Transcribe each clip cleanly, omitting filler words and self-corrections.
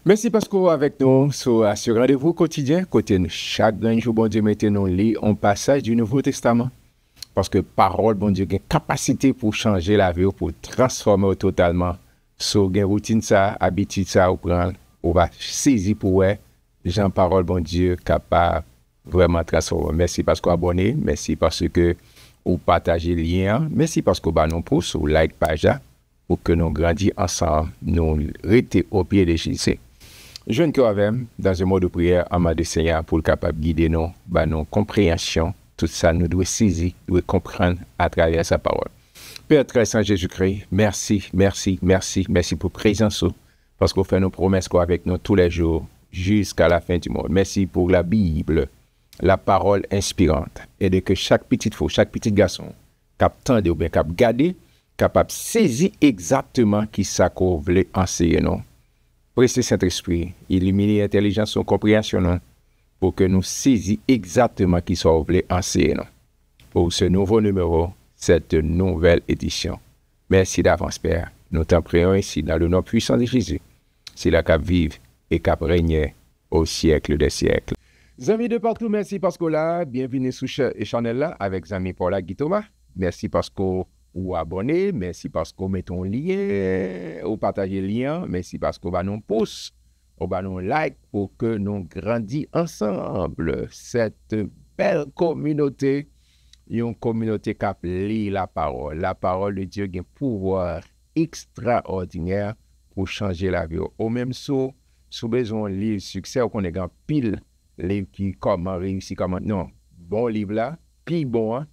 Merci parce que avec nous sur ce rendez-vous quotidien, côté chaque jour, bon Dieu, maintenant, lit un passage du Nouveau Testament. Parce que parole, bon Dieu, a une capacité pour changer la vie, pour transformer totalement. So, une routine ça, habitude ça, ou prendre, on va saisir pour ouais, Jean parole, bon Dieu, capable vraiment transformer. Merci parce qu'on abonné, merci parce que vous partagez le lien, merci parce que vous nous pousse, ou like page pour que nous grandissions ensemble, nous restons au pied de Jésus. Jeune que avec dans un mode de prière en mode de Seigneur pour le capable de guider nous, nos compréhensions, tout ça nous doit saisir, nous doit comprendre à travers sa parole. Père très saint Jésus-Christ, merci, merci, merci, merci pour présence, parce qu'on fait nos promesses avec nous tous les jours jusqu'à la fin du monde. Merci pour la Bible, la parole inspirante, et de que chaque petite fille, chaque petit garçon, capable ou bien capable garder, capable saisir exactement qui ça qu'on voulait enseigner nous. Pressez Saint-Esprit, illuminer l'intelligence et compréhension pour que nous saisissions exactement qui soit voulu enseigner pour ce nouveau numéro, cette nouvelle édition. Merci d'avance, Père. Nous t'en prions ici dans le nom puissant de Jésus. C'est la cap vive et cap régner au siècle des siècles. Amis de partout, merci parce que là, bienvenue sur la chaîne là avec Zami Paula Guitoma. Merci parce que ou abonner, merci parce qu'on met ton lien, ou partager le lien, merci parce qu'on va nous pousse, on va nous like pour que nous grandissions ensemble. Cette belle communauté, une communauté qui lit la parole. La parole de Dieu a un pouvoir extraordinaire pour changer la vie. Au même sous besoin de lire succès, on connaît un pile livre qui comment réussir, comment non. Bon livre là, puis bon, hein?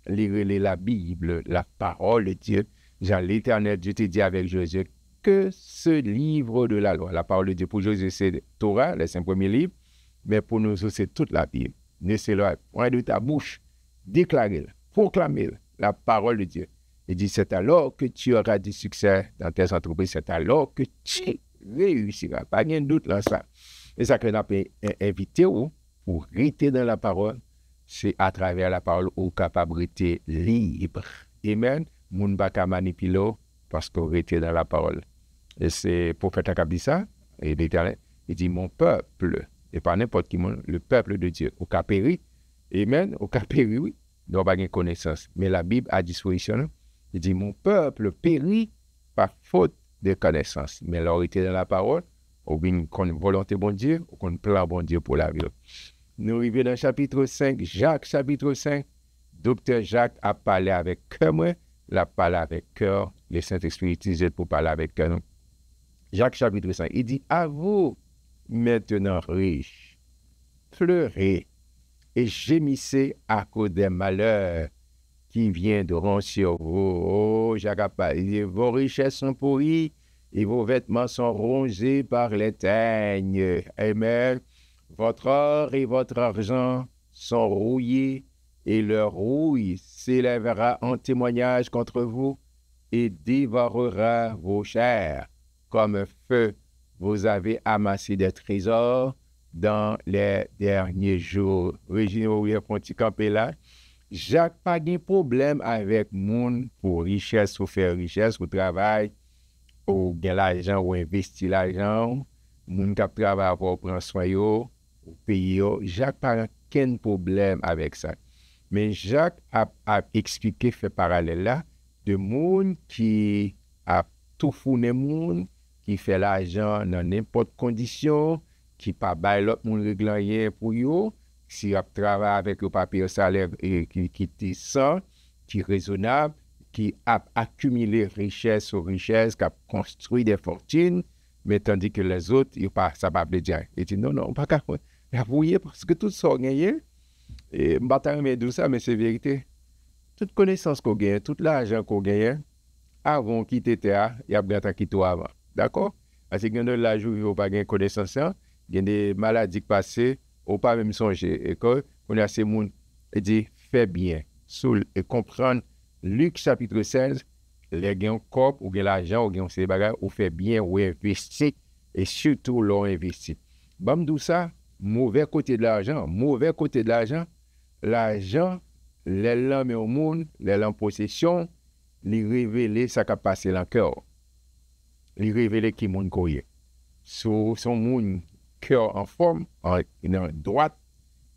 Lire la Bible, la parole de Dieu. Jean l'Éternel Dieu te dit avec Josué que ce livre de la loi, la parole de Dieu pour Josué c'est Torah, les 5 premiers livres, mais pour nous c'est toute la Bible. Laissez-le point de ta bouche, déclarez-le, proclamez-le, la parole de Dieu. Il dit c'est alors que tu auras du succès dans tes entreprises, c'est alors que tu réussiras. Pas de doute là ça. Et ça que nous avons invité pour rester dans la parole. C'est à travers la parole ou capacité libre. Amen. Moun baka manipuler parce qu'on était dans la parole. Et c'est pour faire ta dit ça. Et l'Éternel, il dit mon peuple, et pas n'importe qui, le peuple de Dieu, au cas péri. Amen. Au cas péri, oui. Nous n'avons pas connaissance. Mais la Bible a disposition. Il dit mon peuple périt par faute de connaissance. Mais alors, il était dans la parole, ou bien qu'on volonté bon Dieu, ou qu'on plan bon Dieu pour la vie. Nous arrivons dans le chapitre 5, Jacques chapitre 5. Docteur Jacques a parlé avec cœur, moi, il a parlé avec cœur, le Saint-Esprit utilisé pour parler avec cœur. Jacques chapitre 5, il dit, à vous, maintenant riches, pleurez et gémissez à cause des malheurs qui viendront sur vous. Oh, Jacques a parlé, vos richesses sont pourries et vos vêtements sont rongés par les teignes. Amen. Votre or et votre argent sont rouillés, et leur rouille s'élèvera en témoignage contre vous et dévorera vos chairs. Comme un feu, vous avez amassé des trésors dans les derniers jours. Régine Aurier Ponti campé là. Jacques pas de problème avec monde pour richesse, ou faire richesse, ou travail, ou gagner l'argent, ou investir l'argent. Moun qui travaille pour prendre soin yo, ou payer yo. Jacques pas aucun problème avec ça. Mais Jacques a expliqué, fait parallèle là, de monde qui a tout fourni monde, qui fait l'argent dans n'importe condition, qui pas bail l'autre monde réglant pour yo, si a travaille avec le papier salaire et qui est sans, qui est raisonnable, qui a accumulé richesse sur richesse, qui a construit des fortunes, mais tandis que les autres, ils pas ça pas dire. Il dit non non, pas qu'à avouer parce que tout ça gagné. Et m'bata mais tout ça mais c'est vérité. Toute connaissance qu'on gagne, tout l'argent qu'on gagne avant quitter terre, il y a bien temps quitter avant. D'accord? Parce que dans la jour il pas gagne connaissance, il y a des maladies passées, ou pas même songer et que on a ces monde il dit fais bien, soul et comprendre Luc chapitre 16, les gains corps ou gain l'argent ou gain ces bagages ou fait bien ou investir et surtout l'on investit. Bam tout ça, mauvais côté de l'argent, l'argent, les lames au monde, les lames possession, les révéler ça qui a passé dans le cœur. Les révéler qui monde courrier. son monde cœur en forme, en droite,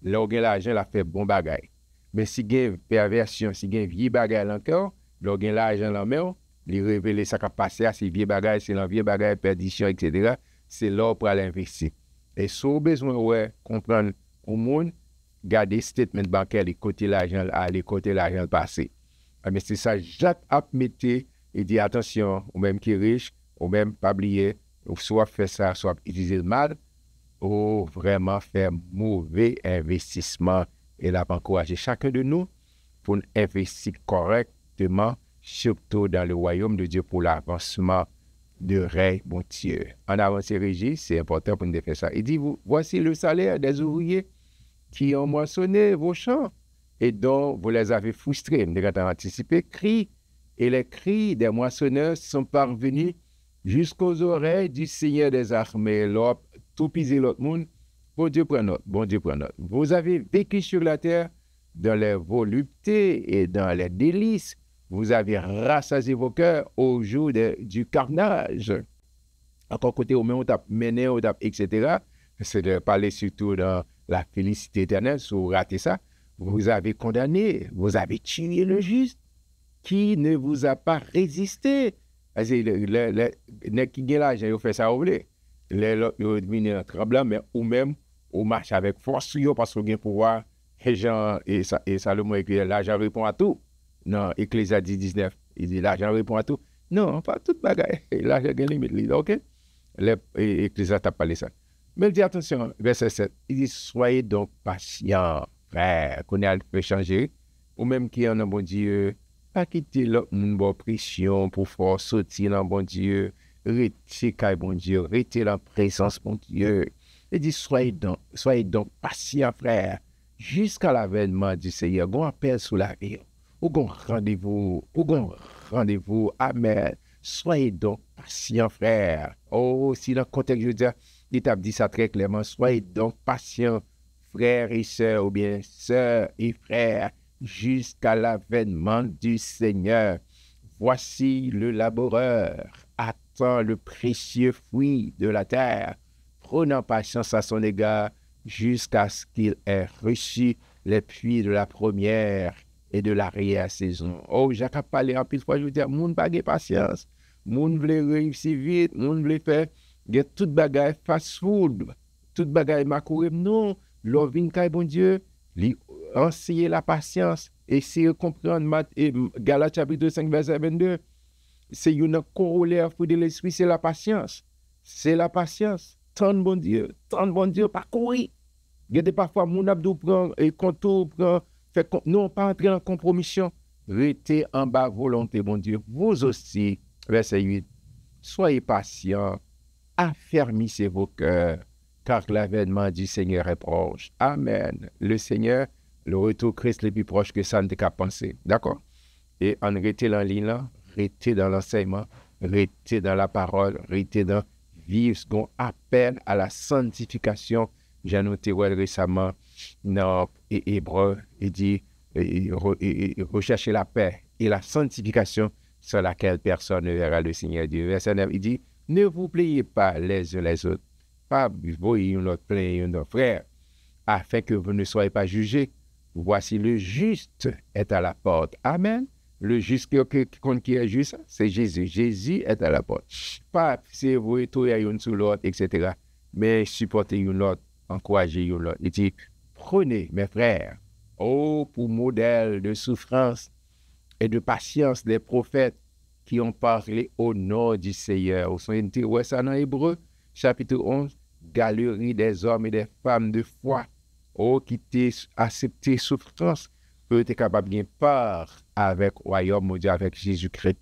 là où l'argent la fait bon bagay. Mais si il y a perversion, si il y a vieux bagay encore, là où l'argent la main, il révèle ça qui a passé à ces vieux bagay, c'est l'envieux bagay, perdition, etc. C'est là pour aller investir. Et si vous avez besoin de comprendre au monde, garder statement bancaire, les côtés l'argent, les côtés l'argent passé. Mais c'est ça, Jacques a metté et dit attention, ou même qui est riche, ou même pas oublier, ou soit faire ça, soit utiliser le mal, ou vraiment faire mauvais investissement. Et là, encourager chacun de nous pour investir correctement, surtout dans le royaume de Dieu pour l'avancement de règne, bon Dieu. En avancée régie, c'est important pour nous faire ça. Il dit, voici le salaire des ouvriers qui ont moissonné vos champs et dont vous les avez frustrés. Nous avons anticipé, cris, et les cris des moissonneurs sont parvenus jusqu'aux oreilles du Seigneur des armées. L'autre, tout pisé l'autre monde, bon Dieu prend note, bon Dieu prend note. Vous avez vécu sur la terre dans les voluptés et dans les délices. Vous avez rassasié vos cœurs au jour du carnage. Encore côté au même on tape mené, on tape, etc. C'est de parler surtout dans la félicité éternelle. Si vous ratez ça, vous avez condamné, vous avez tué le juste qui ne vous a pas résisté. Les qui gagnent l'argent, ils font ça, vous voulez. Les autres, ils deviennent tremblants, mais ou même, ou marche avec force, parce qu'ils ont pouvoir. Et Jean et Salomon écrit, l'argent répond à tout. Non, Ecclésiastes 19, il dit l'argent répond à tout. Non, pas tout bagaille. L'argent a une limite, ok? Ecclésiastes a parlé ça. Mais il dit attention, verset 7, il dit soyez donc patients, frère, qu'on a fait changer, ou même qui en a bon Dieu, pas quitter l'autre bonne pression pour faire sortir dans bon Dieu, rester quand bon Dieu, rester dans la présence bon Dieu. Il dit soyez donc patients, frère, jusqu'à l'avènement du Seigneur. Gon appel sous la vie. Ou gon rendez-vous, amen. Soyez donc patients, frère. Oh, si dans le contexte, je veux dire, il t'a dit ça très clairement, soyez donc patients, frères et sœurs, ou bien sœurs et frères, jusqu'à l'avènement du Seigneur. Voici le laboureur, attend le précieux fruit de la terre, prenant patience à son égard, jusqu'à ce qu'il ait reçu les pluies de la première et de l'arrière-saison. Oh, Jacques a parlé en plus fois, je veux dire, moun pas de patience, moun voulait réussir vite, moun voulait faire tout bagaille fast food, tout bagaille macourim, non, l'ovin kay bon Dieu, lui enseigner la patience, essayer de comprendre Galates chapitre 5 verset 22, c'est une corollaire pour de l'esprit, c'est la patience. C'est la patience. Tant bon Dieu, pas courir. Il y a parfois mon abdou prend et contour prend fait non pas entrer en compromission, rester en bas volonté bon Dieu. Vous aussi, verset 8. Soyez patients, affermissez vos cœurs, car l'avènement du Seigneur est proche. Amen. Le Seigneur, le retour Christ est plus proche que ça ne qu'à penser. D'accord? Et en restant en ligne là, rester dans l'enseignement, rester dans la parole, rester dans vivre ce qu'on appelle à la sanctification. J'ai noté récemment dans Hébreu, il dit rechercher la paix et la sanctification sur laquelle personne ne verra le Seigneur Dieu. Verset 9, il dit ne vous plaignez pas les uns les autres, pas voyez notre plaint notre frère, afin que vous ne soyez pas jugés. Voici le juste est à la porte. Amen. Le juste qui est juste, c'est Jésus. Jésus est à la porte. Pas c'est vous tout une sur l'autre, etc. Mais supporter une autre, encourager une autre. Il dit, prenez, mes frères, pour modèle de souffrance et de patience des prophètes qui ont parlé au nom du Seigneur. Au sein de ça dans Hébreu, chapitre 11, galerie des hommes et des femmes de foi, qui t'ont accepté souffrance, peut être capable de part avec le royaume de Dieu, avec Jésus-Christ.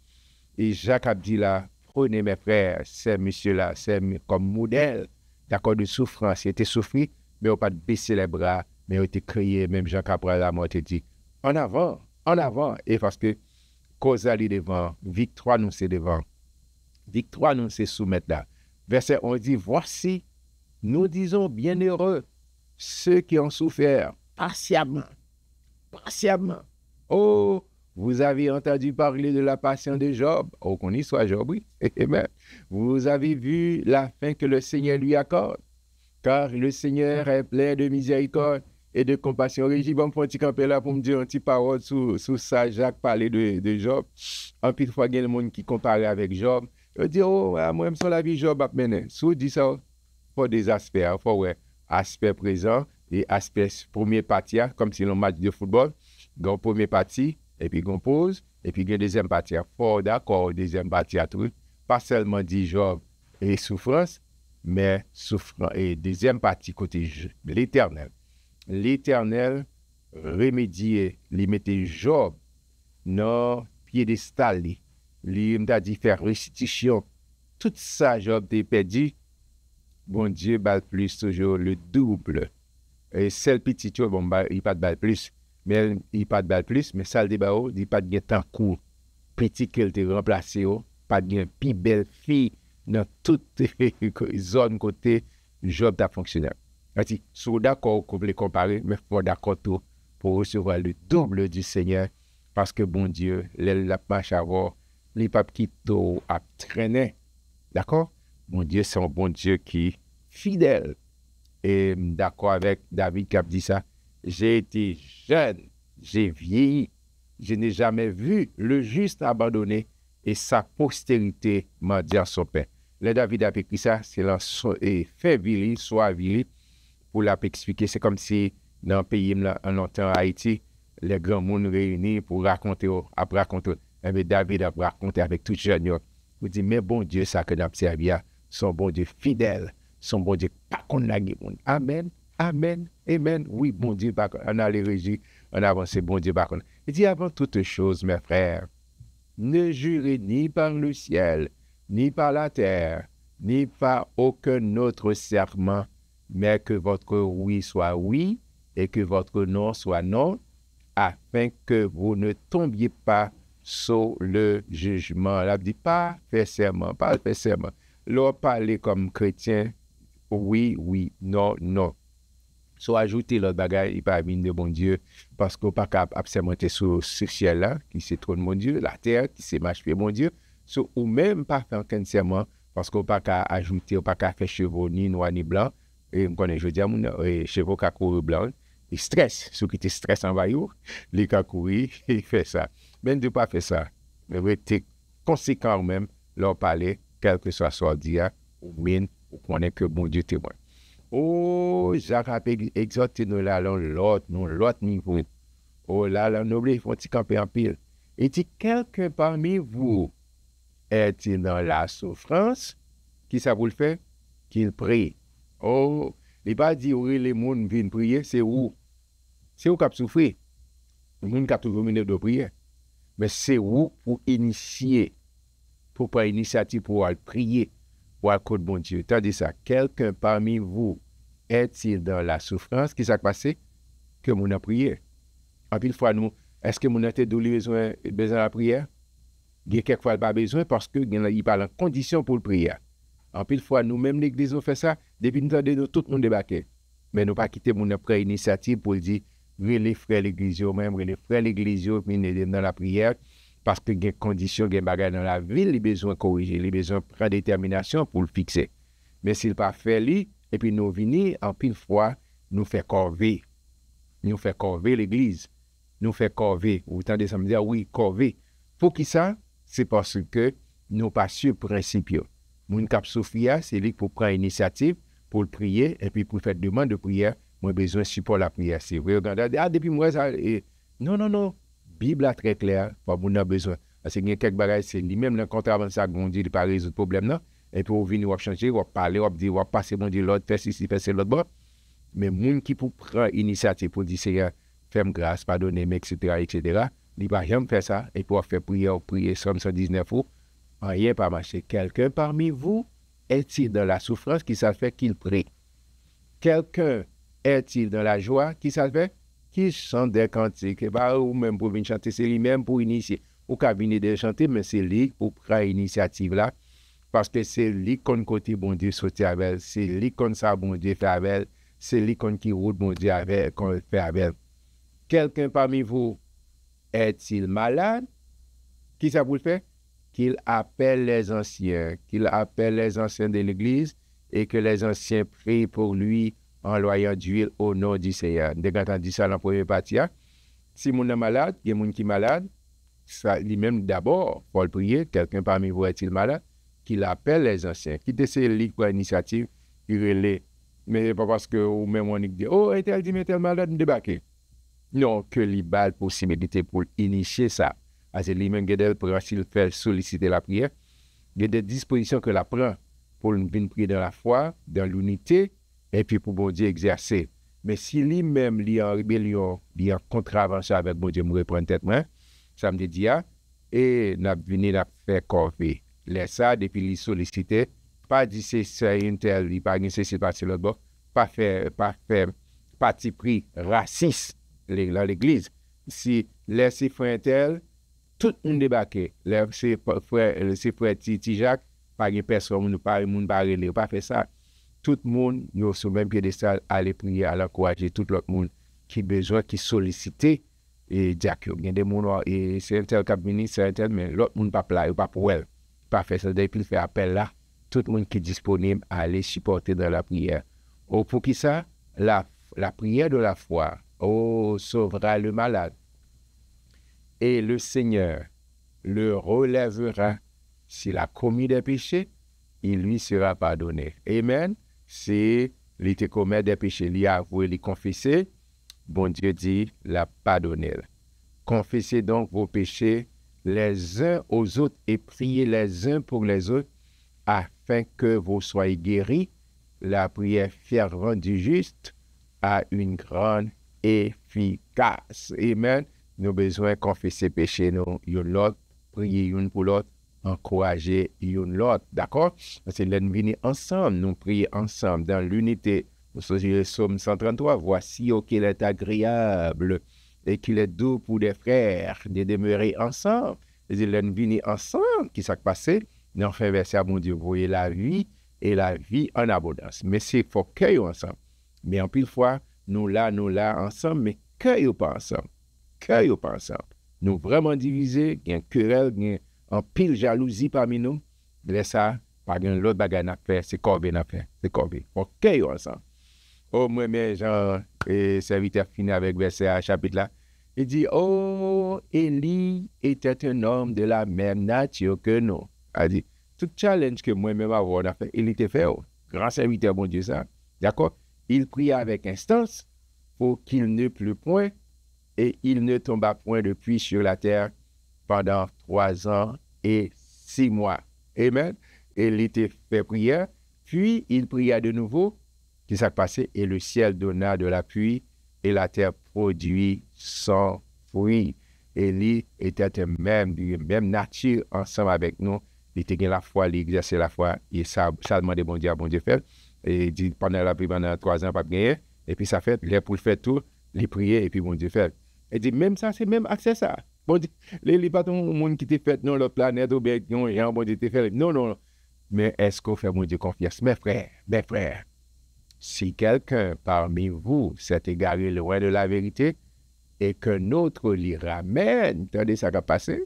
Et Jacques a dit là, prenez mes frères, ces messieurs-là, c'est comme modèle, d'accord, de souffrance. Ils étaient souffrus, mais ils n'ont pas baissé les bras, mais ils ont été criés, même Jacques après la mort, il dit, en avant. Et parce que, cause aller devant, victoire nous c'est devant. Victoire nous c'est soumettre là. Verset 11 dit, voici, nous disons bienheureux ceux qui ont souffert patiemment. Oh, Vous avez entendu parler de la passion de Job. Oh, qu'on y soit Job, oui. Amen. Vous avez vu la fin que le Seigneur lui accorde. Car le Seigneur est plein de miséricorde et de compassion. Régie, bon, pour un petit campé là pour me dire une petite parole sur ça. Jacques parlait de Job. En plus, fois, il y a le monde qui compare avec Job. Il dit, oh, moi, je la vie Job a mené. Si vous dites ça, il faut des aspects. Il faut, ouais, aspect présent et aspect premier partie, comme si l'on match de football. Dans premier partie, et puis on pose, et puis il y a deuxième partie. Faut d'accord, deuxième partie à tout. Pas seulement dit Job et souffrance, mais souffrance et deuxième partie côté l'Éternel. L'Éternel remédier, lui mettait Job dans piédestal, lui m'a dit faire restitution. Tout ça Job t'a perdu. Bon Dieu bat plus toujours le double. Et celle petite bon il pas de balle plus. Mais il pas de balle plus, mais ça le débat, il pas de temps court. Petit qu'elle te remplacé, pas de plus belle fille dans toutes les zones côté Job t'a fonctionnaire. Si vous d'accord qu'on peut comparer, mais faut d'accord tout pour recevoir le double du Seigneur, parce que bon Dieu, la marche à voir, les papes qui t'ont à traîner. D'accord? Mon Dieu, c'est un bon Dieu qui est fidèle. Et d'accord avec David qui a dit ça. J'ai été jeune, j'ai vieilli, je n'ai jamais vu le juste abandonné et sa postérité m'a dit à son père. Le David a écrit ça, c'est fait viril, soit viril, pour l'expliquer. C'est comme si dans un pays, en longtemps, Haïti, les grands mondes réunis pour raconter, après raconter. Mais David a raconté avec tout jeune. Vous dites, mais bon Dieu, ça que nous avons servi, son bon Dieu fidèle, son bon Dieu pas qu'on a gagné. Amen. Amen, amen. Oui, bon Dieu, on a les régis, on avance, bon Dieu, par contre. Il dit avant toute chose, mes frères, ne jurez ni par le ciel, ni par la terre, ni par aucun autre serment, mais que votre oui soit oui et que votre non soit non, afin que vous ne tombiez pas sous le jugement. Là, dit pas faire serment, pas faire serment. Là, parler comme chrétien, oui, oui, non, non. So ajouter l'autre bagaille, il pas de bon Dieu, parce qu'on pas capable de monter sur ce ciel-là, qui c'est trop de mon Dieu, la terre, qui c'est marche de mon Dieu, so, ou même pas faire aucun serment, parce qu'on pas qu'à ajouter, ou pas qu'à faire chevaux ni noirs ni blancs, et on connaît, je dis à mon chevaux qui courent blanc, il stresse, ceux qui te stressent en vaillou, les qui courir, il fait ça. Même de pas faire ça, mais vous êtes conséquent même, leur parler, quel que soit son dia, ou mine, ou connaît que bon Dieu témoin. Oh, Jacques a exhorté nous là, l'autre niveau. Oh là, nous il faut camper en pile. Et dit, quelqu'un parmi vous est-il dans la souffrance? Qui ça vous le fait? Qu'il prie. Oh, il pas dit, oui, les gens viennent prier, c'est où? C'est où qui a souffert? Les gens qui ont toujours venu de prier. Mais c'est où pour initier, pour prendre l'initiative pour aller prier. Pour le bon Dieu. Tandis ça, quelqu'un parmi vous est-il dans la souffrance qui s'est passé que mon a prié? En pile fois, nous, est-ce que mon a besoin de la prière? Il y a quelquefois pas besoin parce qu'il parle en condition pour le prier. En pile fois, nous-mêmes, l'église, nous fait ça, depuis nous avons tout le monde débarqué. Mais nous pas quitter mon après initiative pour dire, les frères l'église, même les frères l'église, dans la prière. Parce que il y a des conditions, il y a des bagages dans la ville, il a besoin de corriger, il a besoin de prendre détermination pour le fixer. Mais s'il pas fait lui, et puis nous venons, en pile fois, nous fait corvée. Nous fait corvée l'église. Nous fait corvée. Vous entendez ça me dire, oui, corvée. Pour qui ça? C'est parce que nous pas sur principe. Mon cap Sophia, c'est lui pour prendre l'initiative, pour le prier, et puis pour faire demande de prière, moi besoin de support la prière. C'est vrai, regardez, depuis moi, ça, non. Bible est très claire, pas mon a besoin. Parce qu'il y a quelques bagages, c'est lui-même le contrat ça, bon Dieu, il pas résoudre le problème là. Et puis, on vient, on changer, on parler, on dire, on passer, bon Dieu, l'autre, faire ceci, faire l'autre bon. Mais moun qui pour prendre initiative pour dire, Seigneur, fais-moi grâce, pardonnez-moi, etc., il va jamais faire ça. Et pour faire prier, Somme 119, rien pas marcher. Quelqu'un parmi vous est-il dans la souffrance qui ça fait qu'il prie? Quelqu'un est-il dans la joie qui ça fait? Qui chante des cantiques, ou même pour venir chanter, c'est lui-même pour initier. Ou qu'à venir de chanter, mais c'est lui pour prendre l'initiative là, parce que c'est lui qu'on côté bon Dieu sauter avec, c'est lui qu'on ça bon Dieu fait avec, c'est lui qu'on qui route bon Dieu avec, qu'on fait avec. Quelqu'un parmi vous est-il malade? Qui ça pour le faire? Qu'il appelle les anciens, de l'Église et que les anciens prient pour lui en loyant d'huile au nom du Seigneur. Dès qu'on a dit ça dans la première partie, si mon est malade, il y a des gens qui sont malades, ça lui-même d'abord, faut le prier, quelqu'un parmi vous est-il malade, qu'il appelle les anciens, qui essaie de lire pour l'initiative, il relève. Mais pas parce que ou même on dit, oh, est-elle dit, mais tel malade, me débarquer. Non, que lui balle possibilité pour initier ça. Parce que lui-même, s'il fait solliciter la prière, il y a des dispositions que la prend pour venir prier dans la foi, dans l'unité, et puis pour bon Dieu exercer. Mais si lui-même, il est en rébellion, il est en contravention avec bon Dieu, me reprend tête main, ça me dit, et n'a venu la faire corvée. Laisse ça, depuis lui solliciter, pas dire c'est une telle, il pas nécessité de passer l'autre bord, pas faire parti pris raciste dans l'église. Si laisser frère tel, tout le monde débarqué. Laisser frère Titi Jacques, pas de personne, pas de monde barré, pas fait ça. Tout le monde, nous sur le même piédestal, aller prier, aller encourager tout l'autre monde qui besoin, qui solliciter. Et dire que il y a des gens, et c'est un tel cabinet, c'est un tel, mais l'autre monde pas là, pas pour elle. Pas faire ça, depuis il fait appel là, tout le monde qui est disponible à aller supporter dans la prière. Oh, pour qui ça? La prière de la foi, sauvera le malade. Et le Seigneur le relèvera. S'il a commis des péchés, il lui sera pardonné. Amen. Si il te commet des péchés, il a avoué, il confessé, bon Dieu dit, l'a pardonné. Confessez donc vos péchés les uns aux autres et priez les uns pour les autres afin que vous soyez guéris. La prière fervente du juste a une grande efficace. Amen. Nous avons besoin de confesser péché, nous, l'autre, prier une pour l'autre, encourager une l'autre. D'accord? C'est l'ennemi ensemble, nous prions ensemble dans l'unité. Nous sommes le psaume 133. Voici qu'il est agréable et qu'il est doux pour des frères de demeurer ensemble. C'est l'ennemi ensemble qui s'est passé. Nous avons fait verset à mon Dieu, vous voyez la vie et la vie en abondance. Mais c'est faut cueillir ensemble. Mais en pile fois, nous là ensemble, mais cueillir pas ensemble. Cueillir pas ensemble. Nous vraiment divisés, il y a une querelle, il y a un pile jalousie parmi nous. Laisse ça, pas l'autre bagage à faire, c'est corbeille à faire. C'est corbeille. Faut cueillir ensemble. Oh, moi, mais Jean, serviteur fini avec verset à chapitre là. Il dit, oh, Élie était un homme de la même nature que nous. Il dit, tout challenge que moi-même on a fait, il était fait. Grand serviteur, mon Dieu, ça. D'accord? Il pria avec instance pour qu'il ne plût point et il ne tomba point de pluie sur la terre pendant 3 ans et 6 mois. Amen. Il était fait prière, puis il pria de nouveau. Qu'est-ce qui s'est passé? Et le ciel donna de la pluie et la terre produit son fruit. Élie était même nature ensemble avec nous. Il était la foi, il exerçait la foi. Et ça demandait bon Dieu fait. Et il dit pendant la pluie, pendant 3 ans, pas gagné. Et puis ça fait, il pour le faire tout, il priait et puis bon Dieu fait. Il dit même ça, c'est même accès ça. Bon Dieu, les pas tout le monde qui t'est fait, non, la planète, ou bien, non, bon Dieu t'est fait. Non. Mais est-ce qu'on fait mon Dieu confiance? Mes frères, si quelqu'un parmi vous s'est égaré loin de la vérité et qu'un autre l'y ramène, attendez, ça va passer,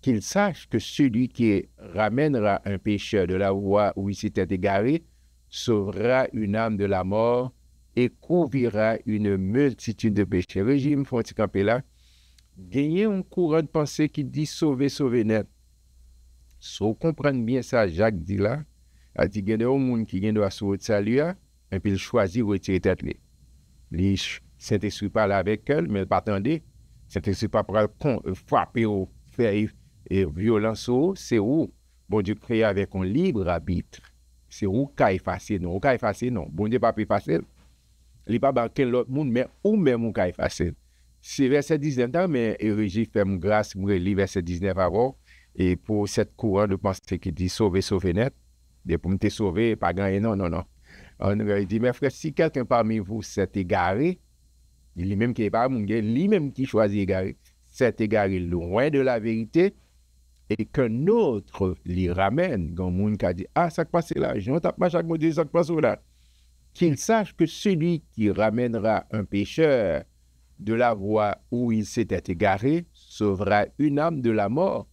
qu'il sache que celui qui ramènera un pécheur de la voie où il s'était égaré sauvera une âme de la mort et couvrira une multitude de péchés. Régime, font-ils camper là? Gagner un courant de pensée qui dit sauver net. Si vous comprenez bien ça, Jacques dit là, il dit qu'il y a des gens qui viennent de sauver salut, et puis il choisit de retirer tête. Les Saint-Esprit parle avec elle, mais il pas attendez. Saint-Esprit pas pour frapper ou faire violence, c'est où? Bon Dieu crée avec un libre arbitre. C'est où qu'a effacé, non? Ou qu'a effacé, non? Bon Dieu pas plus facile. Il n'est pas banqué l'autre monde, mais ou même ou qu'a effacé. C'est verset 19, mais Régis fait mon grâce, moi, lis verset 19 avant. Et pour cette courant de pensée qui dit sauver net, et pour me te sauver, pas gagner, non. On dit, mes frères, si quelqu'un parmi vous s'est égaré, il est même qui est pas mon gars, lui-même qui choisit égaré, s'est égaré loin de la vérité, et qu'un autre l'y ramène, quand mon qui a dit, ça passe là, je ne tape pas chaque mot ça passe là, qu'il sache que celui qui ramènera un pécheur de la voie où il s'était égaré, sauvera une âme de la mort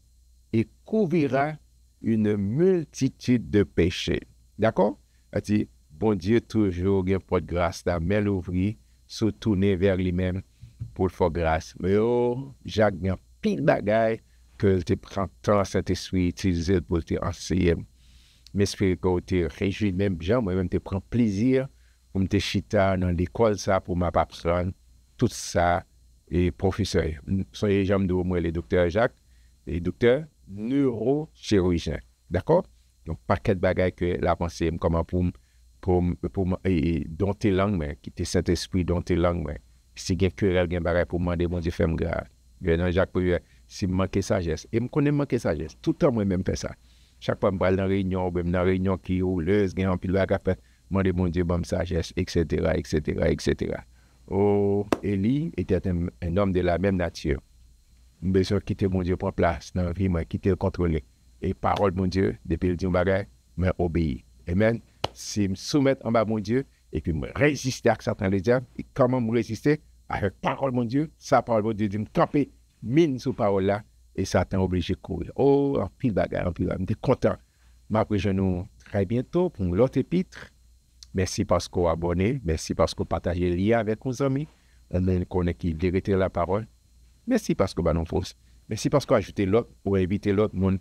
et couvrira une multitude de péchés. D'accord? C'est bon Dieu toujours gen porte grâce la main l'ouvrir, se tourner vers lui-même pour le faire grâce. Mais Jacques gen pile bagay que te prend temps Saint-Esprit utiliser pour te enseigner. M'espère que tu réjouis même gens, moi-même te prends plaisir pour me te chita dans l'école ça pour m'apprendre tout ça et professeur. Soyez jamais de moi le docteur Jacques, et docteur neurochirurgien. D'accord? Donc paquet de bagages que la pensée comment pour dans tes langues mais qui te Saint-Esprit dans tes langues mais si gen querelle gen bagay pour demander bon Dieu femme grâce. Dans Jacques si manquer sagesse et me connais manquer sagesse tout le temps moi même fait ça. Chaque fois, je vais dans réunion, ou même dans réunion qui est rouleuse, il y a un pile de fait, demander bon Dieu, bonne sagesse, etc., etc., etc. Oh, Élie était un homme de la même nature. Besoin de quitter mon Dieu pour place dans la vie, mais quitter le contrôler. Et parole, mon Dieu, depuis le Dieu bagay, mais obéir. Amen. Si me soumettre en bas, mon Dieu, et puis me résister à certains les diables, et comment me résister avec parole, mon Dieu, sa parole, mon Dieu, de me camper, mine sous parole là. Et Satan obligé de courir. Oh, en pile bagarre, en pile bagarre. Je suis content. Je nous très bientôt pour l'autre épître. Merci parce qu'on a abonné. Merci parce qu'on partage le lien avec nos amis. On connaît qui vérité la parole. Merci parce qu'on va nous force. Merci parce qu'on a ajouté l'autre ou invité l'autre monde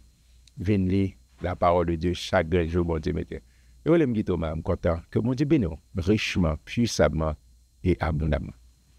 venir lire la parole de Dieu chaque jour, mon Dieu. Et je suis content que mon Dieu bénisse richement, puissamment et abondamment.